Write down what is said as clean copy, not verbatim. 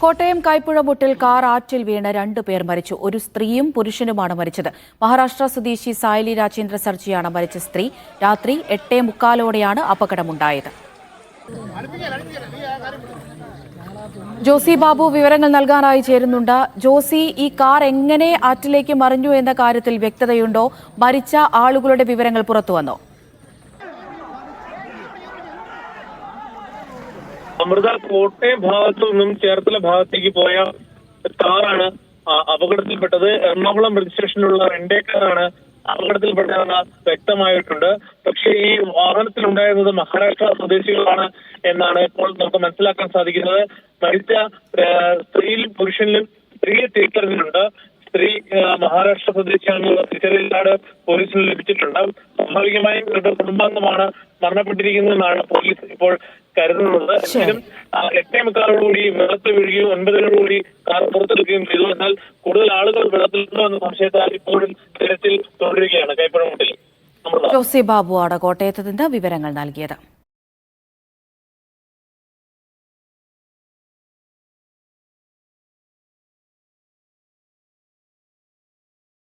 Kottayam കൈപ്പുഴമുട്ടിൽ car ആറ്റിൽ വീണ് 2 പേർ മരിച്ചു. ഒരു സ്ത്രീയും പുരുഷനുമാണ് മരിച്ചത്. മഹാരാഷ്ട്ര സ്വദേശി സായലി രാജേന്ദ്ര സർജിയാണ് മരിച്ച സ്ത്രീ. രാത്രി 8:45 അപകടമുണ്ടായത്. ജോസി ബാബു വിവരങ്ങൾ നൽകാനായി ചേരുന്നുണ്ട്. ജോസി, ഈ കാർ എങ്ങനെ ആറ്റിലേക്ക് മറിഞ്ഞു എന്ന കാര്യത്തിൽ വ്യക്തതയുണ്ടോ? മരിച്ച ആളുകളുടെ വിവരങ്ങൾ പുറത്തുവന്നോ? അമൃത, കോട്ടയം ഭാഗത്തു നിന്നും ചേർത്തല ഭാഗത്തേക്ക് പോയ കാറാണ് അപകടത്തിൽപ്പെട്ടത്. എറണാകുളം രജിസ്ട്രേഷനിലുള്ള റെന്റേ കാറാണ് അപകടത്തിൽപ്പെട്ടതെന്ന് വ്യക്തമായിട്ടുണ്ട്. പക്ഷേ ഈ വാഹനത്തിലുണ്ടായിരുന്നത് മഹാരാഷ്ട്ര സ്വദേശികളാണ് എന്നാണ് ഇപ്പോൾ നമുക്ക് മനസ്സിലാക്കാൻ സാധിക്കുന്നത്. മരിച്ച സ്ത്രീയിലും പുരുഷനിലും സ്ത്രീയെ തിരിച്ചറിഞ്ഞിട്ടുണ്ട്. സ്ത്രീ മഹാരാഷ്ട്ര സ്വദേശിയാണെന്നുള്ള തിരിച്ചറിയലാണ് പോലീസിന് ലഭിച്ചിട്ടുണ്ട്. സ്വാഭാവികമായും ഇവരുടെ കുടുംബാംഗമാണ് മരണപ്പെട്ടിരിക്കുന്നതെന്നാണ് പോലീസ് ഇപ്പോൾ കരുതുന്നത്. എങ്കിലും 8:45 വെള്ളത്തിൽ വീഴുകയും 9 കാർ പുറത്തെടുക്കുകയും ചെയ്തു. എന്നാൽ കൂടുതൽ ആളുകൾ വെള്ളത്തിലുണ്ടോ എന്ന സംശയത്താൽ ഇപ്പോഴും തിരച്ചിൽ തുടരുകയാണ് കൈപ്പുഴമുട്ടിൽ. ജോസി ബാബുവാണ് കോട്ടയത്ത് നിന്ന് വിവരങ്ങൾ നൽകിയത്.